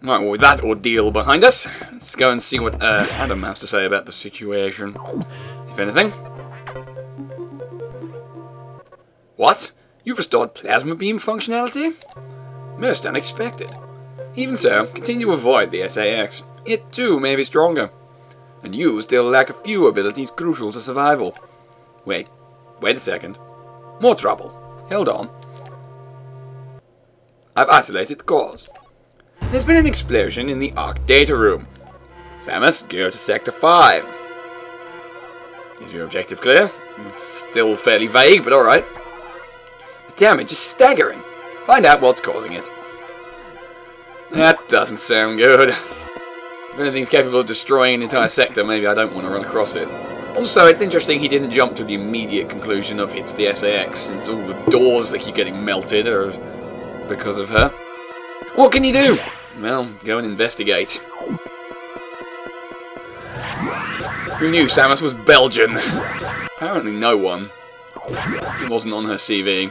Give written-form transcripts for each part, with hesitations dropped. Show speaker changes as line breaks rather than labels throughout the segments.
Right, well, with that ordeal behind us, let's go and see what Adam has to say about the situation, if anything. What? You've restored plasma beam functionality? Most unexpected. Even so, continue to avoid the SAX. It too may be stronger. And you still lack a few abilities crucial to survival. Wait a second. More trouble. Hold on. I've isolated the cause. There's been an explosion in the Arc data room. Samus, go to Sector 5. Is your objective clear? It's still fairly vague, but alright. The damage is staggering. Find out what's causing it. That doesn't sound good. If anything's capable of destroying an entire sector, maybe I don't want to run across it. Also, it's interesting he didn't jump to the immediate conclusion of it's the SAX, since all the doors that keep getting melted are because of her. What can you do? Well, go and investigate. Who knew Samus was Belgian? Apparently no one. It wasn't on her CV.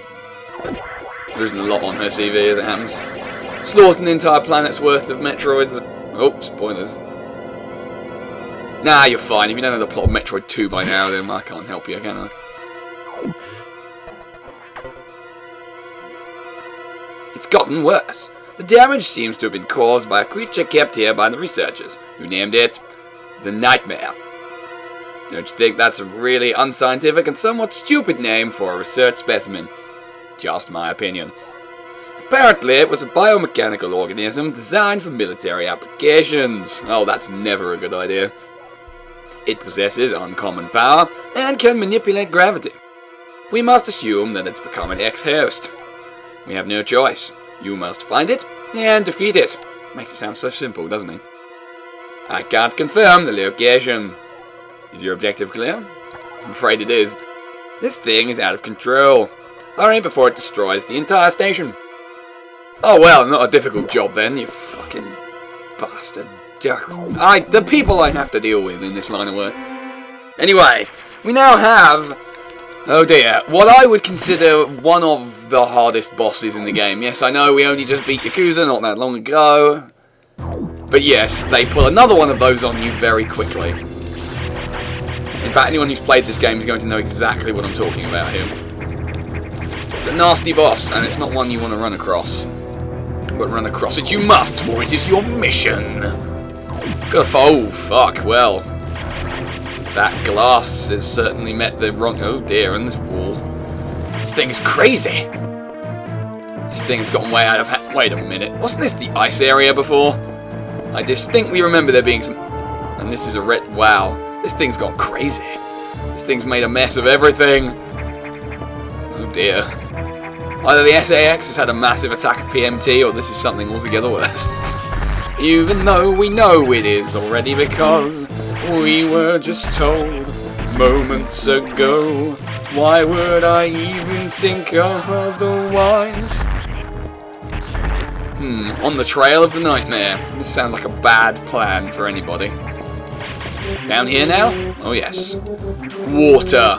There isn't a lot on her CV as it happens. Slaughtered an entire planet's worth of Metroids. Oh, spoilers. Nah, you're fine. If you don't know the plot of Metroid 2 by now, then I can't help you, can I? It's gotten worse. The damage seems to have been caused by a creature kept here by the researchers, who named it the Nightmare. Don't you think that's a really unscientific and somewhat stupid name for a research specimen? Just my opinion. Apparently, it was a biomechanical organism designed for military applications. Oh, that's never a good idea. It possesses uncommon power and can manipulate gravity. We must assume that it's become an ex-host. We have no choice. You must find it and defeat it. Makes it sound so simple, doesn't it? I can't confirm the location. Is your objective clear? I'm afraid it is. This thing is out of control. Hurry before it destroys the entire station. Oh well, not a difficult job then, you fucking bastard. The people I have to deal with in this line of work. Anyway, we now have, oh dear, what I would consider one of the hardest bosses in the game. Yes, I know we only just beat Yakuza not that long ago. But yes, they pull another one of those on you very quickly. In fact, anyone who's played this game is going to know exactly what I'm talking about here. It's a nasty boss, and it's not one you want to run across. But run across it you must, for it is your mission. Oh, fuck, well. That glass has certainly met the wrong... Oh dear, and this wall. This thing is crazy. This thing has gotten way out of hand. Wait a minute, wasn't this the ice area before? I distinctly remember there being some... And this is a red... Wow, this thing's gone crazy. This thing's made a mess of everything. Oh dear. Either the SAX has had a massive attack of PMT, or this is something altogether worse. Even though we know it is already, because we were just told moments ago. Why would I even think of otherwise? On the trail of the nightmare. This sounds like a bad plan for anybody. Down here now? Oh yes. Water.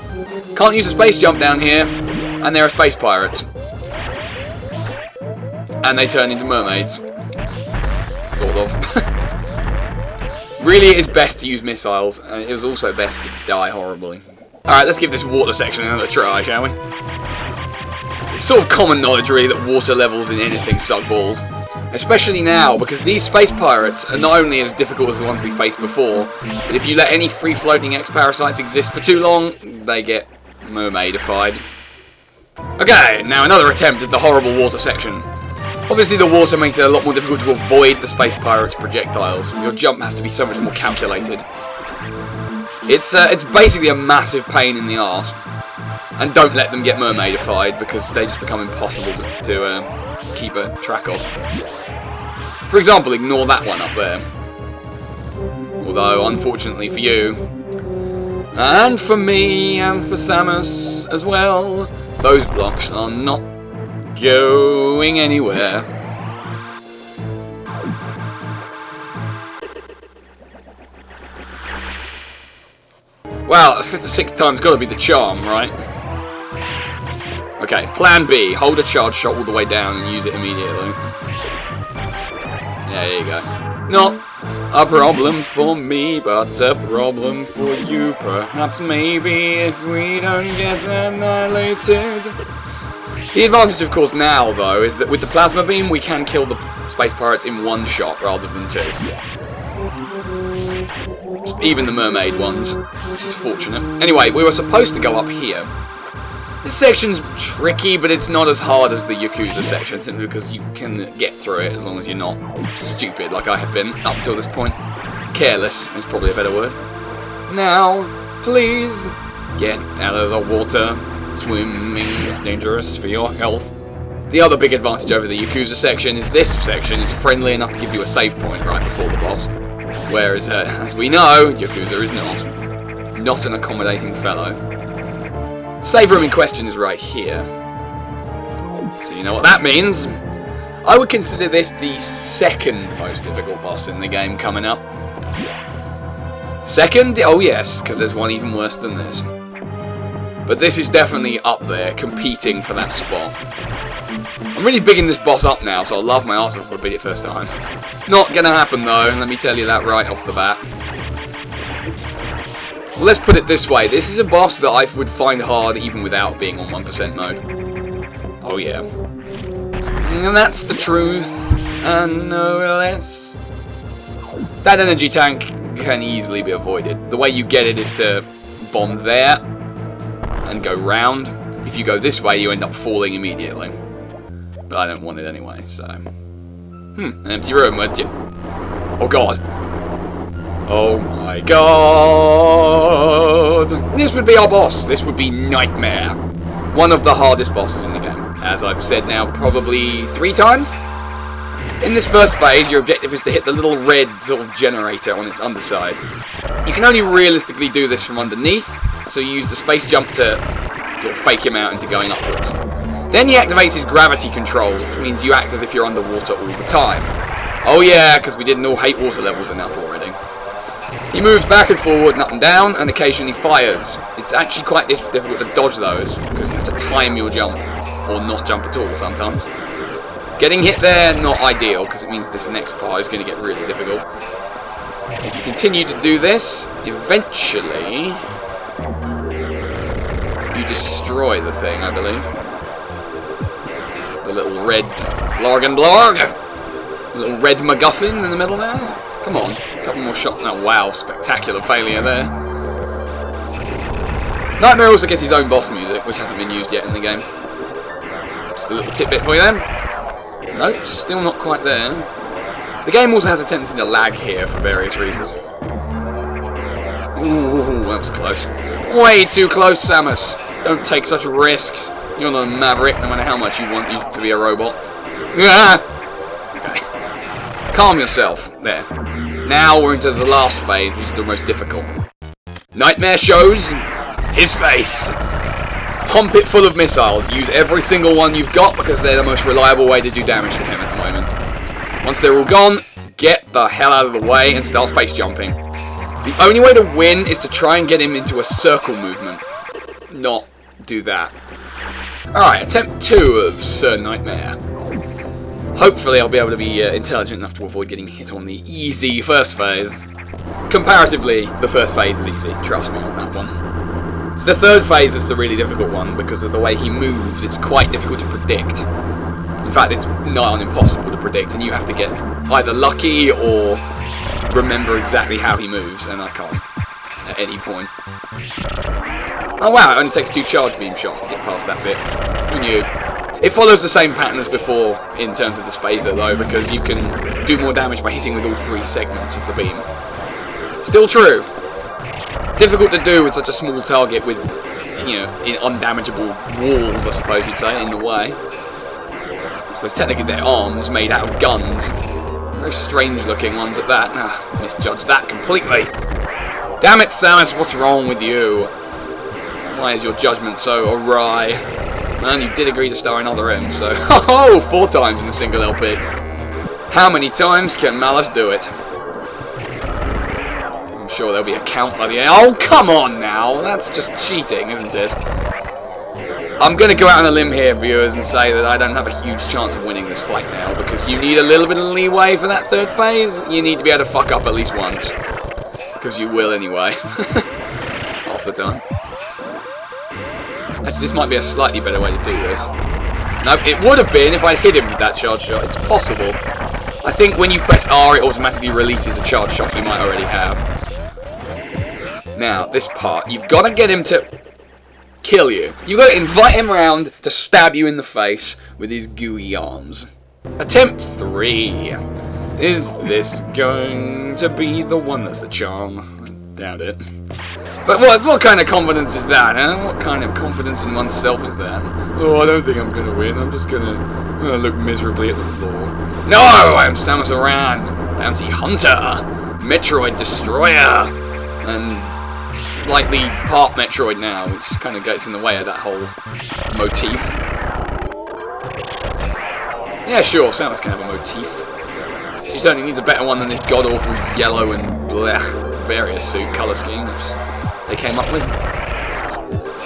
Can't use a space jump down here. And there are space pirates. And they turn into mermaids. Sort of. Really, it is best to use missiles. It was also best to die horribly. Alright, let's give this water section another try, shall we? It's sort of common knowledge, really, that water levels in anything suck balls. Especially now, because these space pirates are not only as difficult as the ones we faced before, but if you let any free-floating X-parasites exist for too long, they get mermaidified. Okay, now another attempt at the horrible water section. Obviously the water makes it a lot more difficult to avoid the space pirates' projectiles. Your jump has to be so much more calculated. It's basically a massive pain in the arse. And don't let them get mermaidified, because they just become impossible to keep a track of. For example, ignore that one up there. Although, unfortunately for you, and for me, and for Samus as well, those blocks are not going anywhere. Well, the 5th or 6th time's got to be the charm, right? Okay, plan B. Hold a charge shot all the way down and use it immediately. There you go. Not a problem for me, but a problem for you. Perhaps, maybe, if we don't get annihilated. The advantage, of course, now, though, is that with the plasma beam, we can kill the space pirates in one shot rather than two. Even the mermaid ones, which is fortunate. Anyway, we were supposed to go up here. This section's tricky, but it's not as hard as the Yakuza section, simply because you can get through it as long as you're not stupid like I have been up until this point. Careless is probably a better word. Now, please, get out of the water. Swimming is dangerous for your health. The other big advantage over the Yakuza section is this section is friendly enough to give you a save point right before the boss. Whereas, as we know, Yakuza is not. Not an accommodating fellow. The save room in question is right here. So you know what that means. I would consider this the second most difficult boss in the game coming up. Second? Oh yes, because there's one even worse than this. But this is definitely up there, competing for that spot. I'm really bigging this boss up now, so I'll laugh my arse off if I beat it first time. Not gonna happen though, let me tell you that right off the bat. Well, let's put it this way, this is a boss that I would find hard even without being on 1% mode. Oh yeah. And that's the truth, and no less. That energy tank can easily be avoided. The way you get it is to bomb there, and go round. If you go this way, you end up falling immediately. But I don't want it anyway, so... an empty room, would you? Oh god. Oh my god! This would be our boss. This would be Nightmare. One of the hardest bosses in the game. As I've said now probably 3 times. In this first phase, your objective is to hit the little red sort of generator on its underside. You can only realistically do this from underneath, so you use the space jump to sort of fake him out into going upwards. Then he activates his gravity controls, which means you act as if you're underwater all the time. Oh yeah, because we didn't all hate water levels enough already. He moves back and forward and up and down, and occasionally fires. It's actually quite difficult to dodge those, because you have to time your jump, or not jump at all sometimes. Getting hit there, not ideal, because it means this next part is going to get really difficult. If you continue to do this, eventually you destroy the thing, I believe. The little red blarg. Little red MacGuffin in the middle there. Come on, a couple more shots. Oh wow, spectacular failure there. Nightmare also gets his own boss music, which hasn't been used yet in the game. Just a little tidbit for you then. Nope, still not quite there. The game also has a tendency to lag here for various reasons. Ooh, that was close. Way too close, Samus. Don't take such risks. You're not a maverick, no matter how much you want you to be a robot. Okay. Calm yourself. There. Now we're into the last phase, which is the most difficult. Nightmare shows his face. Pump it full of missiles. Use every single one you've got because they're the most reliable way to do damage to him at the moment. Once they're all gone, get the hell out of the way and start space jumping. The only way to win is to try and get him into a circle movement. Not do that. Alright, attempt 2 of Sir Nightmare. Hopefully I'll be able to be intelligent enough to avoid getting hit on the easy first phase. Comparatively, the first phase is easy, trust me on that one. It's the third phase that's the really difficult one because of the way he moves. It's quite difficult to predict. In fact, it's nigh on impossible to predict, and you have to get either lucky or remember exactly how he moves, and I can't at any point. Oh wow, it only takes 2 charge beam shots to get past that bit. Who knew? It follows the same pattern as before in terms of the spacer though, because you can do more damage by hitting with all 3 segments of the beam. Still true. Difficult to do with such a small target with, you know, undamageable walls, I suppose you'd say, in the way. I suppose technically they're arms made out of guns. Very strange looking ones at that. Misjudged that completely. Damn it, Samus, what's wrong with you? Why is your judgment so awry? Man, you did agree to star in Other M, so... Oh, 4 times in a single LP. How many times can Malice do it? I'm sure there'll be a count by the end. Oh, come on now! That's just cheating, isn't it? I'm going to go out on a limb here, viewers, and say that I don't have a huge chance of winning this fight now, because you need a little bit of leeway for that third phase. You need to be able to fuck up at least once. Because you will anyway. Half the time. Actually, this might be a slightly better way to do this. No, it would have been if I'd hit him with that charge shot. It's possible. I think when you press R, it automatically releases a charge shot you might already have. Now, this part, you've got to get him to kill you. You've got to invite him around to stab you in the face with his gooey arms. Attempt 3. Is this going to be the one that's the charm? I doubt it. But what kind of confidence is that, huh? What kind of confidence in oneself is that? Oh, I don't think I'm going to win. I'm just going to look miserably at the floor. No! I'm Samus Aran, Bounty Hunter, Metroid Destroyer, and slightly part Metroid now, which kind of gets in the way of that whole motif. Yeah, sure, Samus can have a motif. She certainly needs a better one than this god-awful yellow and blech various suit colour scheme which they came up with.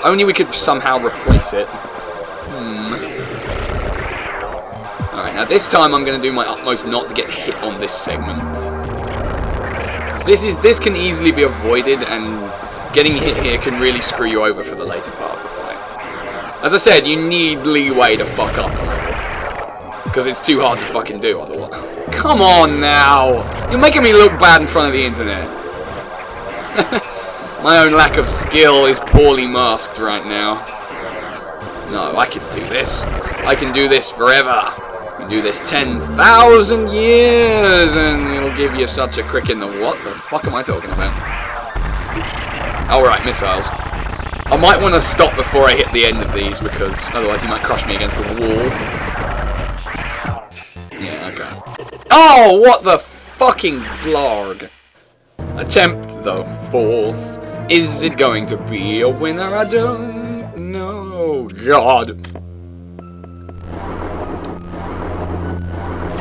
Only we could somehow replace it. Alright, now this time I'm going to do my utmost not to get hit on this segment. This can easily be avoided, and getting hit here can really screw you over for the later part of the fight. As I said, you need leeway to fuck up a little, because it's too hard to fucking do otherwise. Come on now! You're making me look bad in front of the internet. My own lack of skill is poorly masked right now. No, I can do this. I can do this forever. I can do this 10,000 years, and it'll give you such a crick in the what the fuck am I talking about? Alright, missiles. I might want to stop before I hit the end of these, because otherwise he might crush me against the wall. Yeah, okay. Oh, what the fucking blarg. Attempt the 4th. Is it going to be a winner? I don't know. God.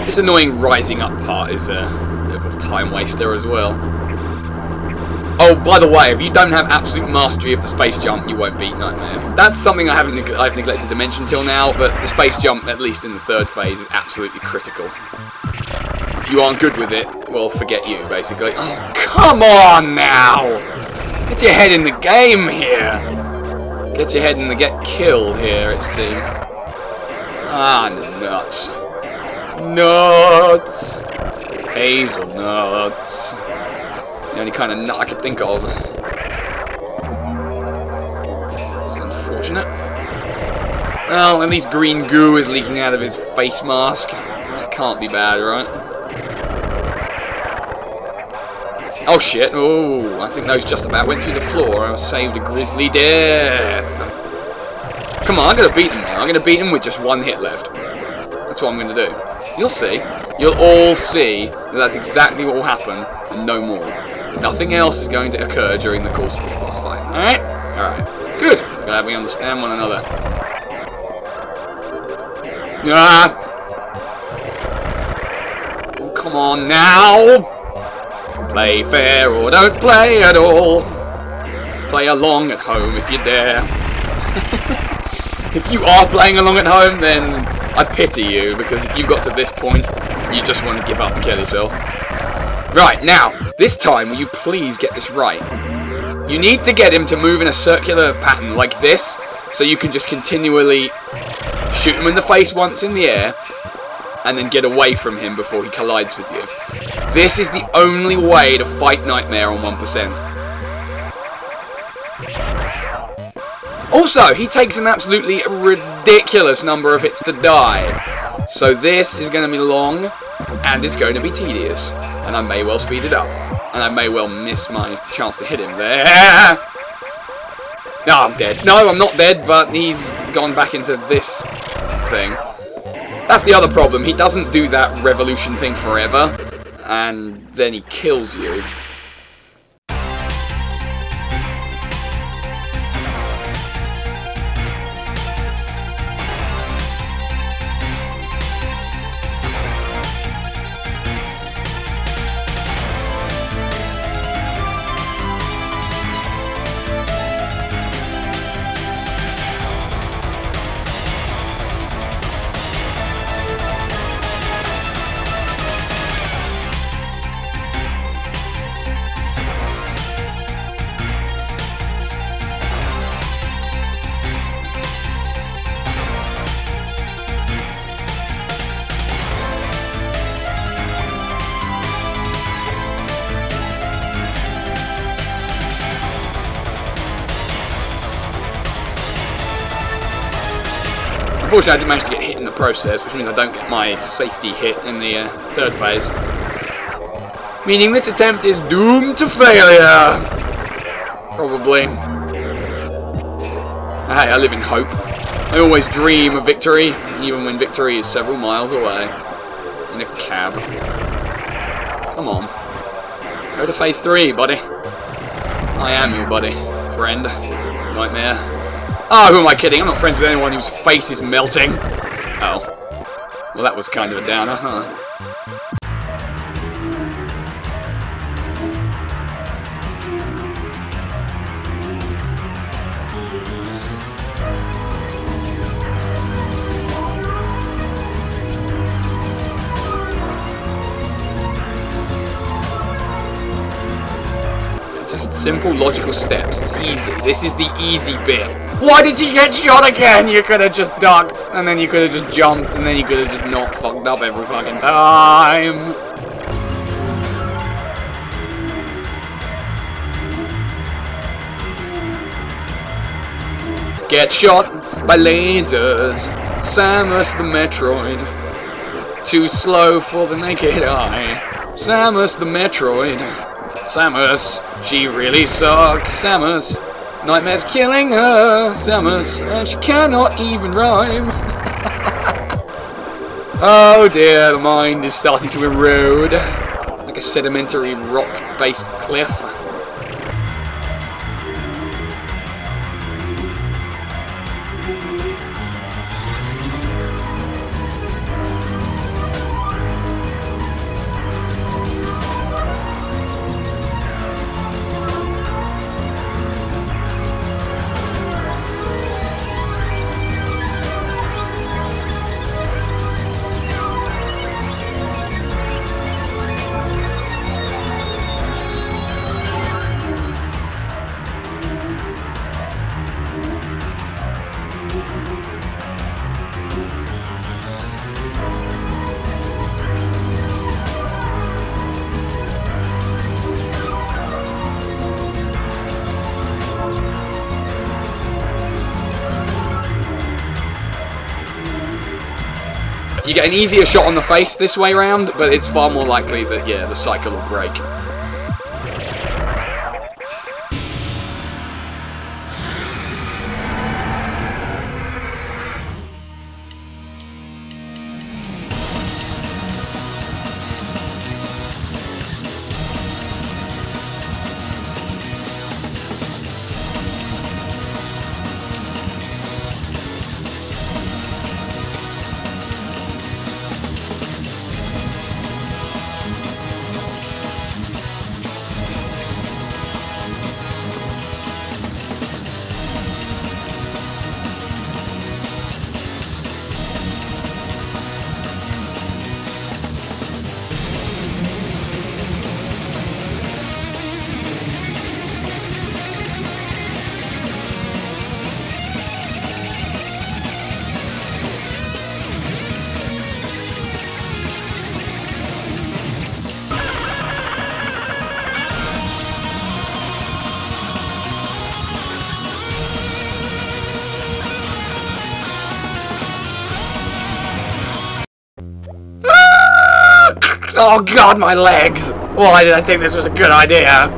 This annoying rising up part is a bit of a time waster as well. Oh, by the way, if you don't have absolute mastery of the space jump, you won't beat Nightmare. That's something I've neglected to mention till now, but the space jump, at least in the 3rd phase, is absolutely critical. If you aren't good with it, well, forget you, basically. Oh, come on now! Get your head in the game here! Get your head in the get killed here, it seems. Ah, nuts. Nuts! Hazelnuts. The only kind of nut I could think of. It's unfortunate. Well, at least green goo is leaking out of his face mask. That can't be bad, right? Oh shit, oh, I think those just about went through the floor. I saved a grisly death. Come on, I'm going to beat him now. I'm going to beat him with just one hit left. That's what I'm going to do. You'll see. You'll all see that that's exactly what will happen, and no more. Nothing else is going to occur during the course of this boss fight. Alright? Alright. Good. Glad we understand one another. Ah! Oh, come on now! Play fair or don't play at all. Play along at home if you dare. If you are playing along at home, then I pity you, because if you've got to this point, you just want to give up and kill yourself. Right, now, this time, will you please get this right? You need to get him to move in a circular pattern like this, so you can just continually shoot him in the face once in the air, and then get away from him before he collides with you. This is the only way to fight Nightmare on 1%. Also, he takes an absolutely ridiculous number of hits to die. So this is going to be long, and it's going to be tedious. And I may well speed it up. And I may well miss my chance to hit him there. No, I'm dead. No, I'm not dead, but he's gone back into this thing. That's the other problem. He doesn't do that revolution thing forever, and then he kills you. Unfortunately, I did manage to get hit in the process, which means I don't get my safety hit in the third phase. Meaning this attempt is doomed to failure. Probably. Hey, I live in hope. I always dream of victory, even when victory is several miles away. In a cab. Come on. Go to phase 3, buddy. I am your buddy. Friend. Nightmare. Oh, who am I kidding? I'm not friends with anyone whose face is melting. Oh. Well, that was kind of a downer, huh? Just simple, logical steps. It's easy. This is the easy bit. Why did you get shot again? You could have just ducked, and then you could have just jumped, and then you could have just not fucked up every fucking time. Get shot by lasers. Samus the Metroid. Too slow for the naked eye. Samus the Metroid. Samus, she really sucks. Samus, Nightmare's killing her. Samus, and she cannot even rhyme. Oh dear, the mind is starting to erode like a sedimentary rock-based cliff. You get an easier shot on the face this way round, but it's far more likely that, yeah, the cycle will break. Oh god, my legs! Why did I think this was a good idea?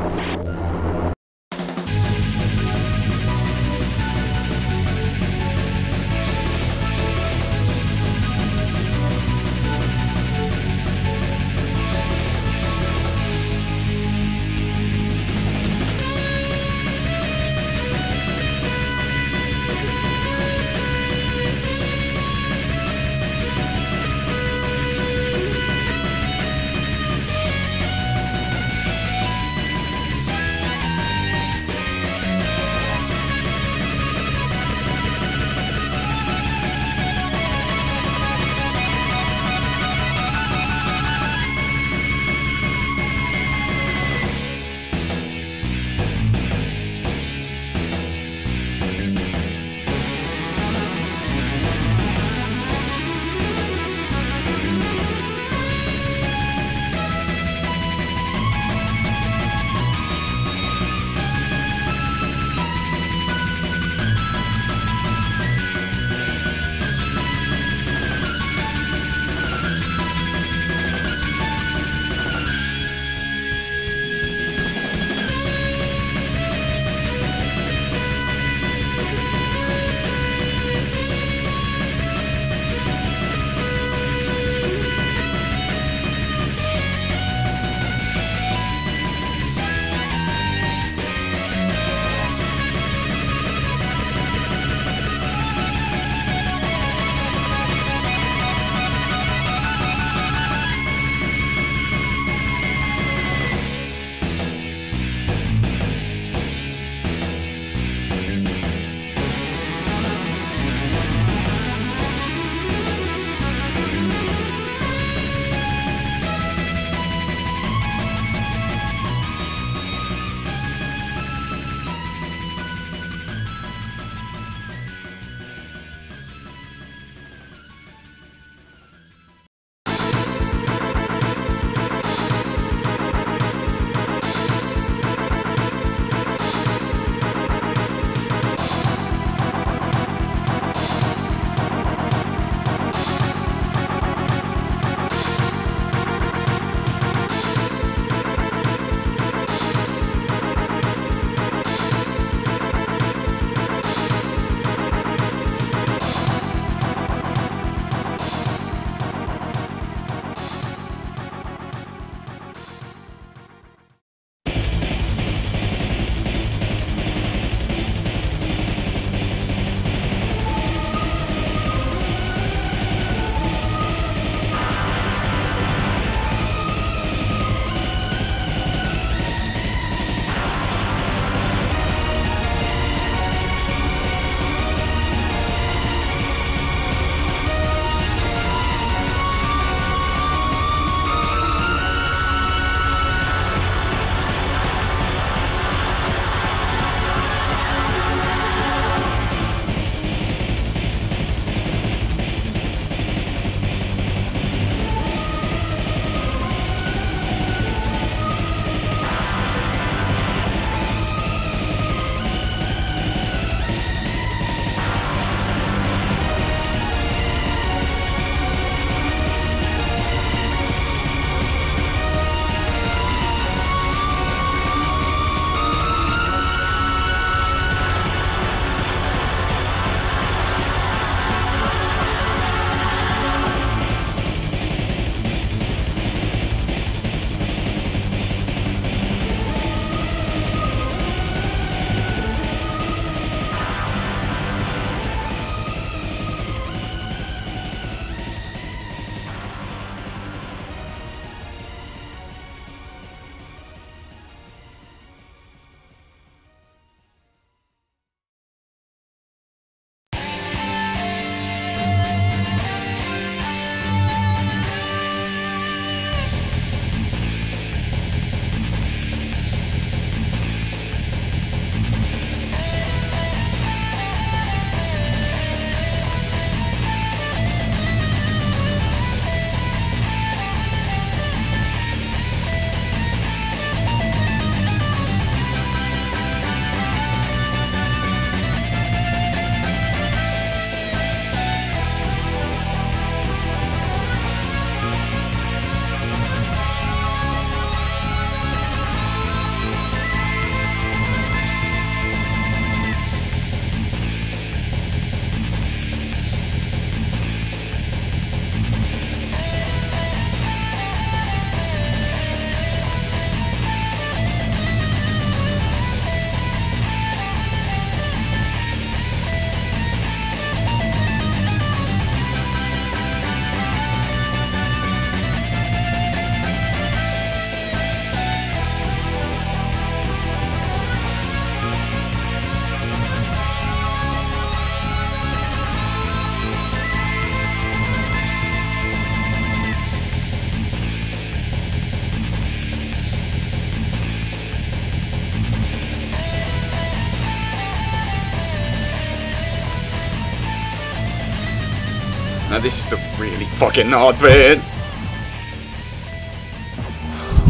this is the really fucking hard bit.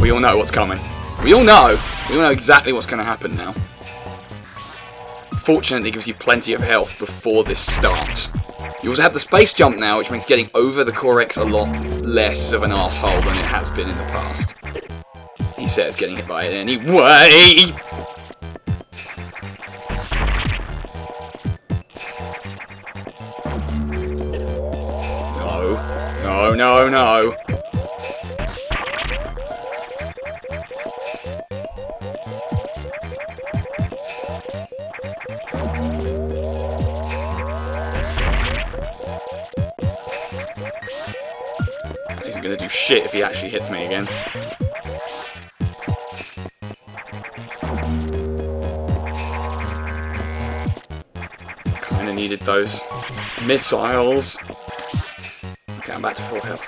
We all know what's coming. We all know exactly what's going to happen now. Fortunately, it gives you plenty of health before this starts. You also have the space jump now, which makes getting over the Corex a lot less of an asshole than it has been in the past. He says getting hit by it anyway. No. No, no, no. He's gonna do shit if he actually hits me again. Kinda needed those missiles. Okay, I'm back to full health.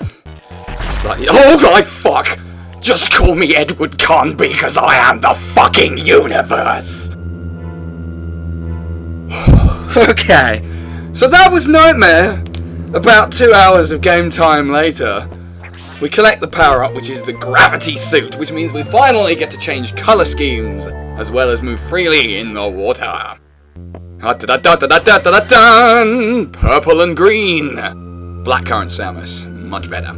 Slightly. Oh god, fuck! Just call me Edward Conn because I am the fucking universe! Okay, so that was Nightmare. About 2 hours of game time later, we collect the power-up, which is the gravity suit, which means we finally get to change colour schemes, as well as move freely in the water. Purple and green. Blackcurrant Samus, much better.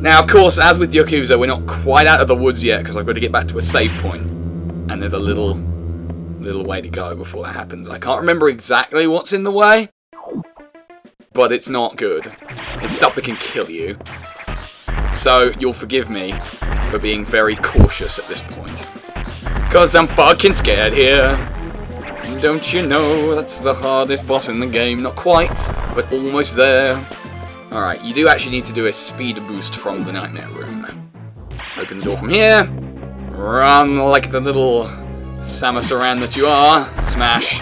Now, of course, as with Yakuza, we're not quite out of the woods yet, because I've got to get back to a save point, and there's a little way to go before that happens. I can't remember exactly what's in the way, but it's not good. It's stuff that can kill you. So, you'll forgive me for being very cautious at this point. Cause I'm fucking scared here. Don't you know that's the hardest boss in the game? Not quite, but almost there. Alright, you do actually need to do a speed boost from the Nightmare Room. Open the door from here. Run like the little Samus Aran that you are. Smash.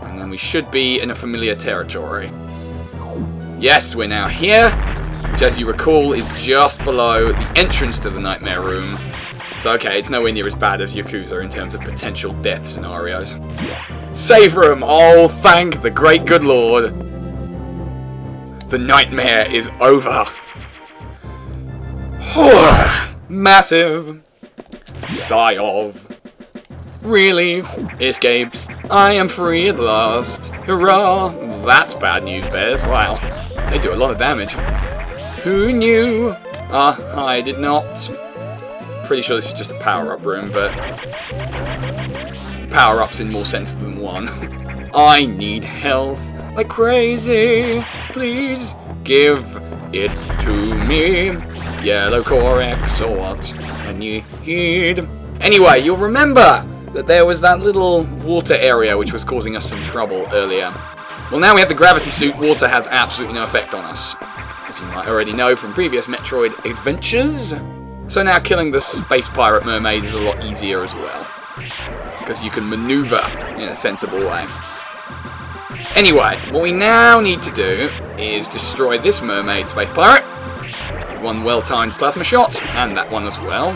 And then we should be in a familiar territory. Yes, we're now here, which as you recall is just below the entrance to the Nightmare Room. So okay, it's nowhere near as bad as Yakuza in terms of potential death scenarios. Save room! Oh, thank the great good lord. The nightmare is over. Massive sigh of relief escapes. I am free at last. Hurrah! That's bad news, bears. Wow. They do a lot of damage. Who knew? I did not. Pretty sure this is just a power-up room, but power-ups in more sense than one. I need health like crazy. Please give it to me. Yellow Corex or what I need. Anyway, you'll remember that there was that little water area which was causing us some trouble earlier. Well, now we have the gravity suit, water has absolutely no effect on us, as you might already know from previous Metroid adventures. So now killing the space pirate mermaid is a lot easier as well, because you can maneuver in a sensible way. Anyway, what we now need to do is destroy this mermaid space pirate with one well-timed plasma shot, and that one as well.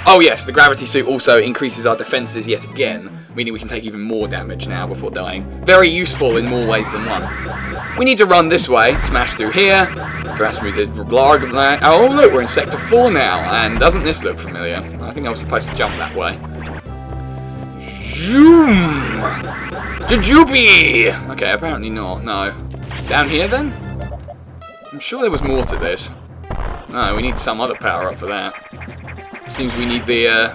Oh yes, the gravity suit also increases our defences yet again, meaning we can take even more damage now before dying. Very useful in more ways than one. We need to run this way, smash through here, thrust through the blarg. Oh look, we're in Sector 4 now, and doesn't this look familiar? I think I was supposed to jump that way. Zoom! Jujubee! Okay, apparently not, no. Down here then? I'm sure there was more to this. No, we need some other power up for that. Seems we need the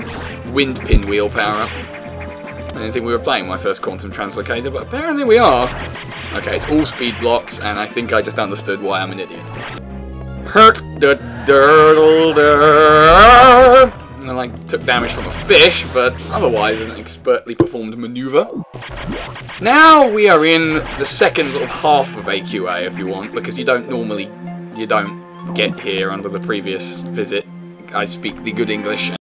wind pinwheel power-up. I didn't think we were playing my first quantum translocator, but apparently we are. Okay, it's all speed blocks, and I think I just understood why I'm an idiot. Hurt the I like took damage from a fish, but otherwise an expertly performed maneuver. Now we are in the second sort of half of AQA, if you want, because you don't get here under the previous visit. I speak the good English.